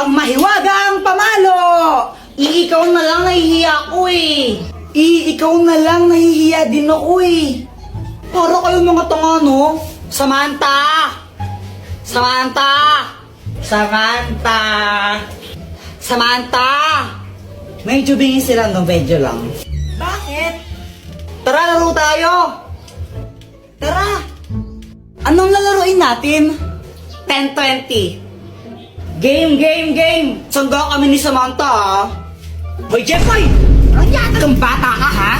ang mahiwagang pamalo! Ikaw na lang nahihiya ko eh. Ikaw na lang nahihiya din ako eh. Para kayong mga tanga, no? Samantha! Samantha! Samantha! Samantha! Medyo bingin sila, no? Medyo lang. Bakit? Tara, laro tayo! Tara! Anong lalaroin natin? 10-20. Game! Sangga kami ni Samantha, ha? Hoy, Jeffoy! Anong yata kang bata ka, ha?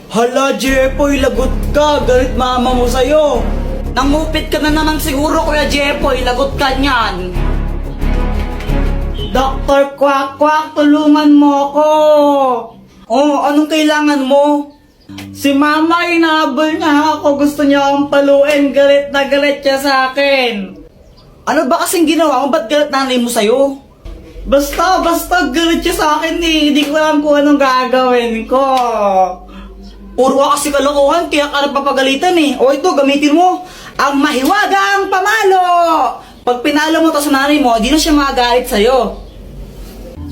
Hala, Jeffoy, lagot ka. Galit mama mo sa'yo. Nangupit ka na naman siguro, Kuya Jeffoy. Lagot ka niyan. Dr. Quack Quack, tulungan mo ako. Oh, anong kailangan mo? Si mama, inahabol niya ako. Gusto niya akong paluin. Galit na galit siya sa akin. Ano ba kasing ginawa mo? Ba't galit nanay mo sa'yo? Basta galit siya sa akin eh. Hindi ko alam kung anong gagawin ko. Puro ka kasi kalokohan, kaya ka nagpapagalitan eh. O ito, gamitin mo ang mahiwagang pamalo. Pag pinalo mo to sa nanay mo, di na siya magagalit sa'yo.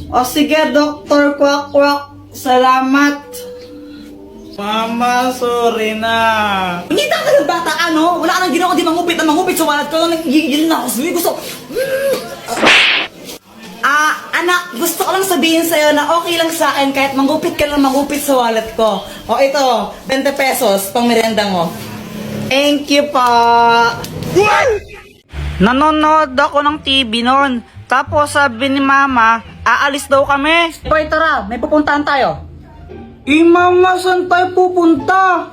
O sige, Dr. Quack Quack. Salamat. Mama, sorry na. Hindi ka ng bata ka, no? Wala ka nang ginawa, di mangupit sa wallet ko. Nagigil na ako. Sabi, gusto. Anak, gusto ko lang sabihin sa'yo na okay lang sa akin kahit mangupit ka lang mangupit sa wallet ko. O ito, 20 pesos, pang merienda mo. Thank you pa. Nanonood ako ng TV noon. Tapos sabi ni mama, aalis daw kami. Hoy, tara, may pupuntahan tayo. Mama, saan tayo pupunta?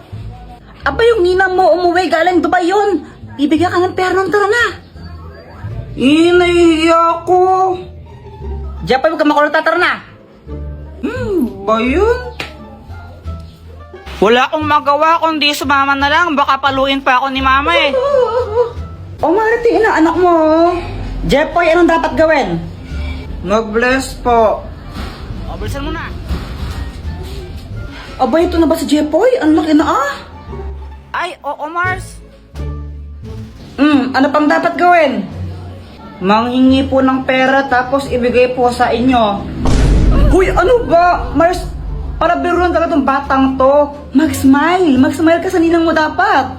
Aba, yung ninang mo umuwi galing Dubai yun. Bibigyan ka ng pera nun, tara na. Nahihiya ako. Diyan pa yung kamakulong, tara na. Ba yun? Wala akong magawa kundi sumama na lang. Baka paluin pa ako ni mama eh. O Marity, anak mo. Jeffoy, anong dapat gawin? Mag-bless po. O, bilisan mo na. Aba, ito na ba si Jeffoy? Ang laki na ah. Ay, oo Mars. Ano pang dapat gawin? Manghingi po ng pera tapos ibigay po sa inyo. Huy, ano ba? Mars, para biruan talaga itong batang to. Mag-smile ka sa ninang mo dapat.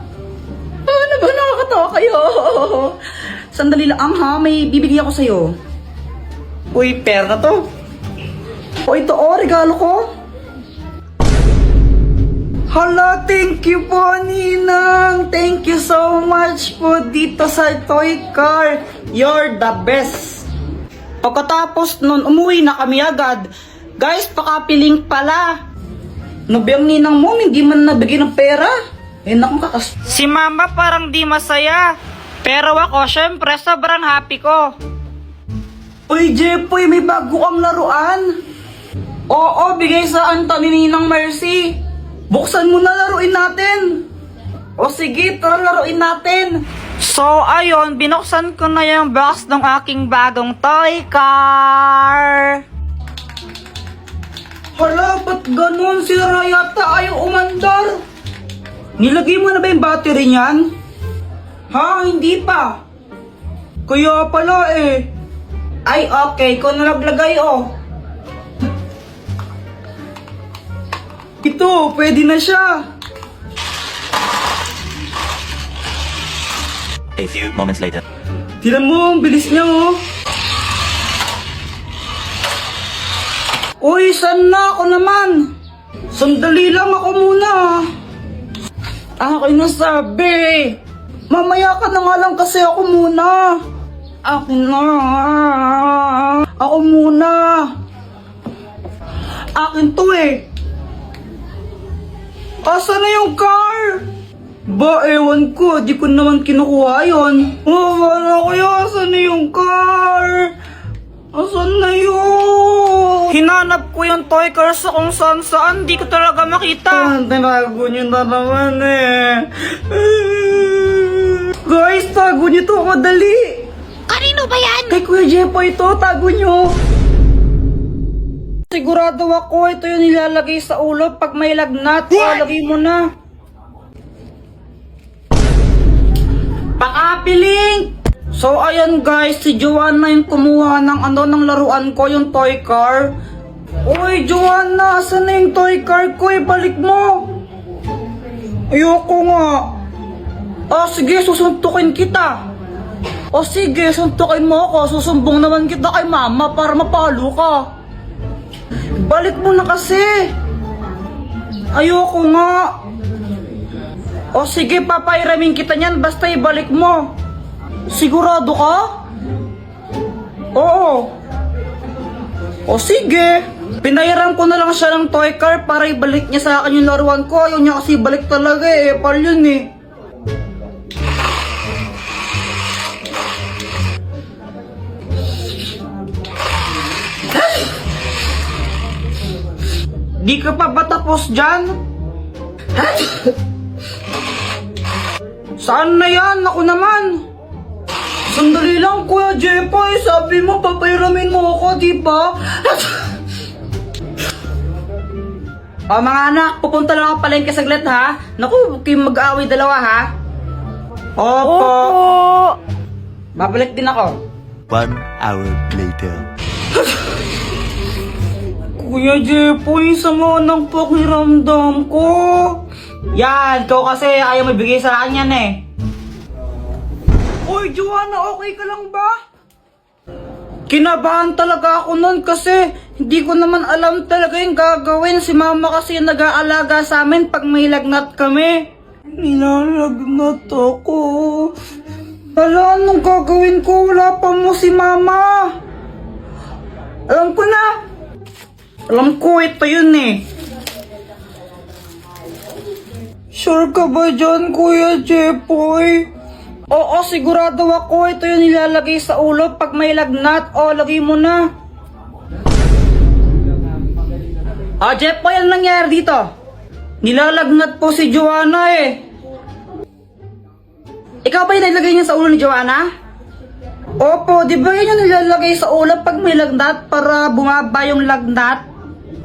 Ano ba, nakakatawa kayo? Sandali lang ha, may bibigay ako sa'yo. Uy, pera na to. O ito regalo ko. Hala, thank you po, Ninang. Thank you so much po dito sa toy car. You're the best. Pagkatapos nun, umuwi na kami agad. Guys, pakapiling pala. Nabiyang ninang mo, hindi man nabigyan ng pera. Naku, kakas... Si mama parang di masaya. Pero ako, syempre, sobrang happy ko. Uy, Jeffoy, may bago kang laruan. Oo, bigay sa Anthony Ninang Mercy. Buksan mo na, laruin natin. O sige, tara laruin natin. So, ayun, binuksan ko na yung box ng aking bagong toy car. Hala, ba't ganun? Sira yata ayaw umandar. Nilagay mo na ba yung battery niyan? Ha, hindi pa. Kaya pala eh. Ay, okay, kung nalaglagay oh. Ito, pwede na siya. A few moments later. Tignan mo, ang bilis niya oh. Uy, saan na ako naman? Sandali lang ako muna. Akin na sabi. Mamaya ka na nga lang kasi ako muna. Akin na. Ako muna. Akin to eh. Asa na yung car? Ba, ewan ko. Di ko naman kinukuha yun. Wala kaya. Asa na yung car? Asan na yun? Hinanap ko yung toy car sa kung saan. Di ko talaga makita. Tinago nyo na naman eh. Guys, tago nyo to. Madali. Kanino ba yan? Kay Kuya Jeffoy ito. Tago nyo. Sigurado ako, ito yung nilalagay sa ulo pag may lagnat. Lagay mo na. Pakapiling! So ayan guys, si Joanna yung kumuha ng laruan ko, yung toy car. Uy Joanna, asan na yung toy car ko? Balik mo. Ayoko nga. Sige, susuntukin kita. Sige, suntukin mo ako. Susumbong naman kita kay mama para mapalo ka. Balik mo na kasi. Ayoko nga. Sige, papairamin kita niyan basta ibalik mo. Sigurado ka? Oo. Sige. Pinayaran ko na lang siya ng toy car para ibalik niya sa akin yung laruan ko. Ayaw niya kasi balik talaga pal yun Di ka pa ba tapos dyan? Saan na yan? Ako naman. Sandali lang, Kuya Jepoy. Sabi mo, papairamin mo ako, di ba? Mga anak, pupunta lang ako palengke saglit, ha? Naku, kayo mag-aaway dalawa, ha? Opo. Babalik din ako. 1 hour later. Kuya Jepoy, sama ng pakiramdam ko. Yan, ikaw kasi ayaw mabigay sa akin yan Uy, Joanna, okay ka lang ba? Kinabahan talaga ako nun kasi hindi ko naman alam talaga yung gagawin. Si mama kasi yung nag-aalaga sa amin pag may lagnat kami. Nilalagnat ako. Hala, anong gagawin ko? Wala pa mo si mama. Alam ko na. Alam ko, ito yun Sure ka ba dyan, Kuya Jepoy? Oo, sigurado ako. Ito yung nilalagay sa ulo pag may lagnat. Lagay mo na. Jepoy, ano nangyari dito? Nilalagnat po si Joanna Ikaw ba yung nilagay niya sa ulo ni Joanna? Opo, di ba yun yung nilalagay sa ulo pag may lagnat para bumaba yung lagnat?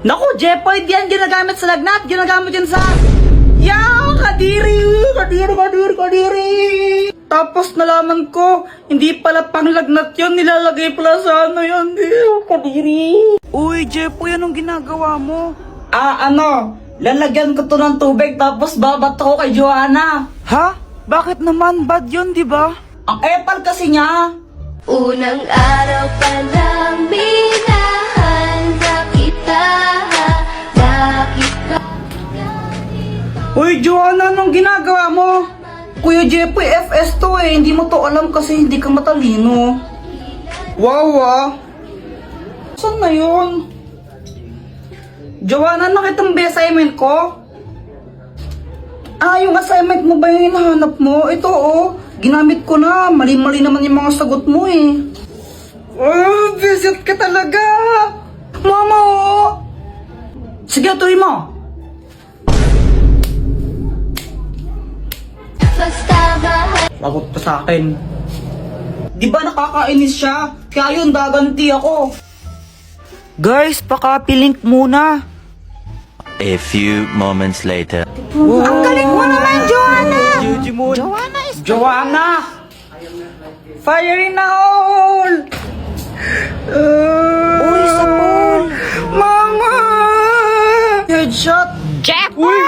Naku, Jepoy, di yan ginagamit sa lagnat. Ginagamit yan sa... Kadiri! Tapos nalaman ko, hindi pala pang lagnat yun, nilalagay pala sa yun. Kadiri! Uy, Jepoy, anong ginagawa mo? Lalagyan ko to ng tubig tapos babato ko kay Joanna. Ha? Bakit naman? Bad yun, di ba? Ang epal kasi niya. Unang araw pa lang minahanda kita. Bakit ba? Uy, Joanna, anong ginagawa mo? Kuya Jepoy, FS to hindi mo to alam kasi hindi ka matalino. Wow, Saan na yun? Joanna, nakita mo ba yung assignment ko? Yung assignment mo ba yung hinahanap mo? Ito, ginamit ko na. Mali-mali naman yung mga sagot mo visit ka talaga. Mama, Sige, tuloy mo. Lagot pa sa akin. Di ba nakakainis siya? Kaya yun, gaganti ako. Guys, pakapilink muna. A few moments later. Ang galing mo naman, Joanna! Joanna! Fire in the hole! Uy, sa pool! Mama! Headshot! Jepoy!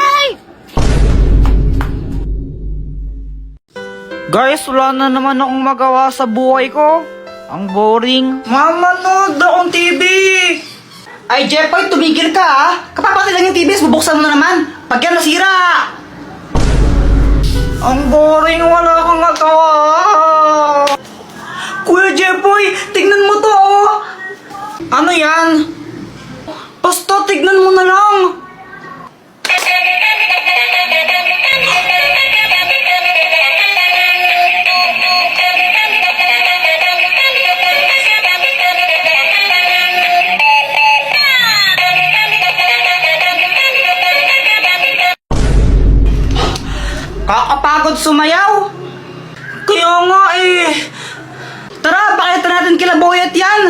Guys, wala na naman akong magawa sa buhay ko. Ang boring. Mama, nood akong TV! Ay, Jepoy, tumigil ka Kapapatid lang yung TV, bubuksan mo na naman. Pag yan nasira! Ang boring, wala kang magawa. Kuya Jepoy, tignan mo to Ano yan? Basta tignan mo na lang. Kakapagod sumayaw. Kaya nga Tara, pakita natin kila Boyet yan.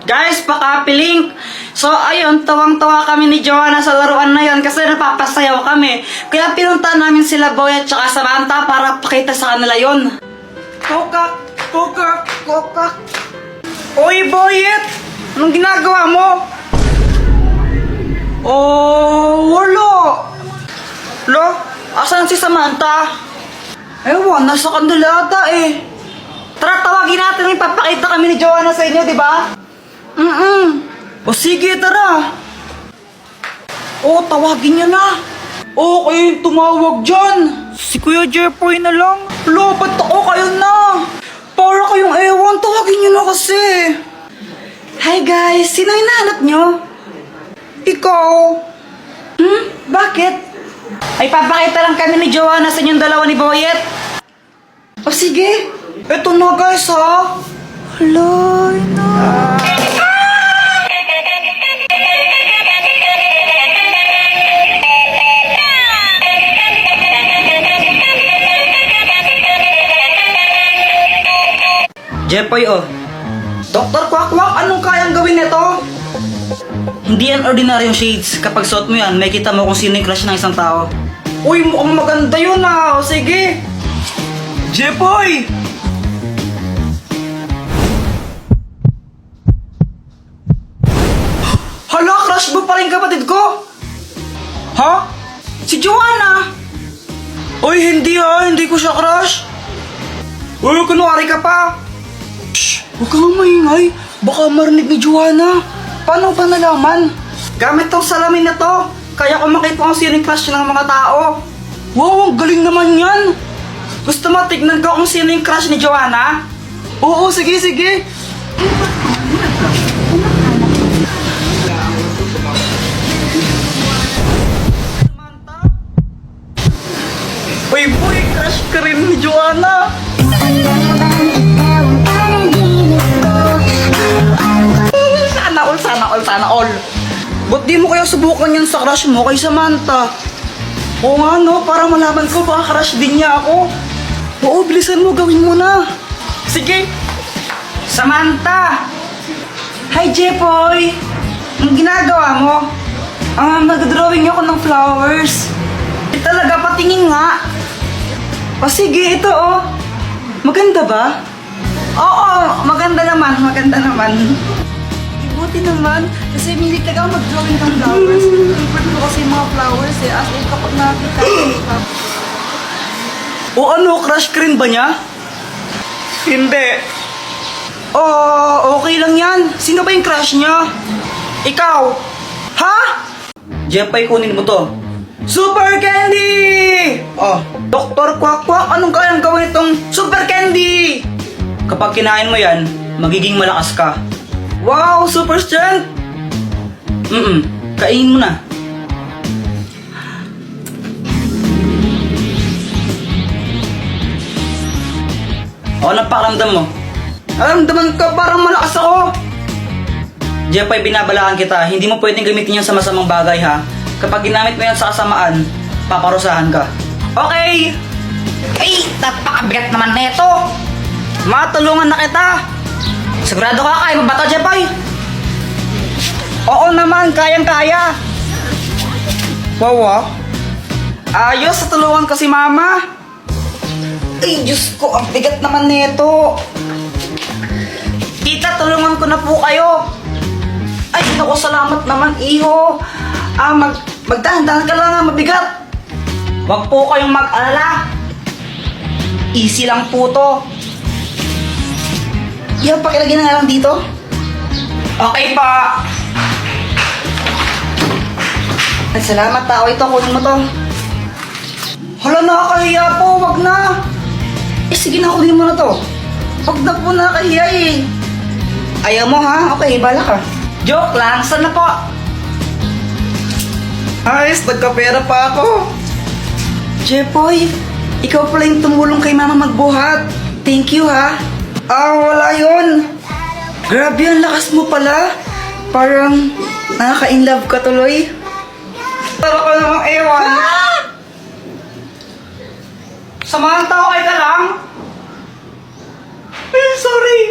Guys, pakapilink. So ayun, tawang-tawa kami ni Joanna sa laruan na yon kasi napapasayaw kami. Kaya pinunta namin sila Boyet tsaka Samantha para pakita sa kanila yon. Kokak! Kokak. Oy, Boyet! Anong ginagawa mo? Oh, wala. Lo, asan si Samantha? Ewan, nasa kandilata eh. Tara, tawagin natin, ipapakita kami ni Joanna sa inyo, di ba? O sige, tara. O, tawagin niya na. Okay, tumawag dyan. Si Kuya Jeffoy na lang. Lo, ba't ako kayo na? Para kayong ewan, tawagin niyo na kasi. Hi guys, sino hinahanap niyo? Ikaw. Bakit? Ay, papakita lang kami ni Joanna sa inyong dalawa ni Boyet. O sige. Eto na guys ha. Hala, na. Jeffoy, oh. Dr. Quack-Quack, anong kayang gawin nito? Hindi yan ordinaryong shades. Kapag suot mo yan, may kita mo kung sino yung crush ng isang tao. Uy, mukhang maganda yun ah. O, sige. Jeffoy! Hala, crush mo pa rin kapatid ko? Ha? Si Joanna? Uy, hindi ha. Hindi ko siya crush. Uy, kunwari ka pa. Shh! Huwag kang maingay. Baka marinig ni Joanna. Paano ba nalaman? Gamit tong salamin na to. Kaya ko makita kung sino yung crush ng mga tao. Wow, ang galing naman yan. Gusto mo tignan ko kung sino yung crush ni Joanna? Oo, sige. Uy, boy, crush ka rin ni Joanna. Sana all. Ba't di mo kaya subukan yan sa crush mo kay Samantha? Oo nga no, para malaman ko baka crush din niya ako. Oo, bilisan mo, gawin mo na. Sige. Samantha! Hi, Jeffoy! Ang ginagawa mo? Nag-drawing ako ng flowers. Talaga, patingin nga. O sige, ito oh. Maganda ba? Oo, maganda naman. Buti naman, kasi hindi talaga ako mag-drawing ng flowers. Favorite ko kasi yung mga flowers eh. As in, kapag nakita ko O ano, crush ka rin ba niya? Hindi. Oh, okay lang yan. Sino ba yung crush niya? Ikaw. Ha? Jeffoy, kunin mo to. Super Candy! Oh, Dr. Quack-Quack, anong kayang gawin itong Super Candy? Kapag kinain mo yan, magiging malakas ka. Wow, super strength! Kainin mo na. O, anong pakiramdam mo? Naramdaman ka parang malakas ako. Jeffoy, binabalaan kita. Hindi mo pwedeng gamitin yan sa masamang bagay ha. Kapag ginamit mo yan sa kasamaan, paparusahan ka. Okay! Ay, napakabigat naman na ito! Matulungan na kita! Sigurado ka kaya mo ba ito, Jeffoy? Oo naman, kayang-kaya. Wow, ayos, tulungan ko si Mama. Ay, Diyos ko, ang bigat naman nito. Tita, tulungan ko na po kayo. Ay, naku, salamat naman, iho. Magdahan-dahan ka lang, mabigat. Huwag po kayong mag-alala. Easy lang po to. Yan, pakilagay na lang dito. Okay pa. Ay, salamat tao. Ito, kunin mo to. Hala, nakakahiya po. Wag na. Eh, sige na, kunin mo na to. Wag na po, nakakahiya eh. Ayaw mo ha? Okay, bala ka. Joke lang. Saan na po? Ayos, nagkapera pa ako. Jeffoy, ikaw pala yung tumulong kay Mama magbuhat. Thank you ha. Wala yun. Grabe, ang lakas mo pala. Parang nakaka-inlove ka tuloy. Tara ka namang ewan. Samahan tao kayo ka lang. Ay, sorry.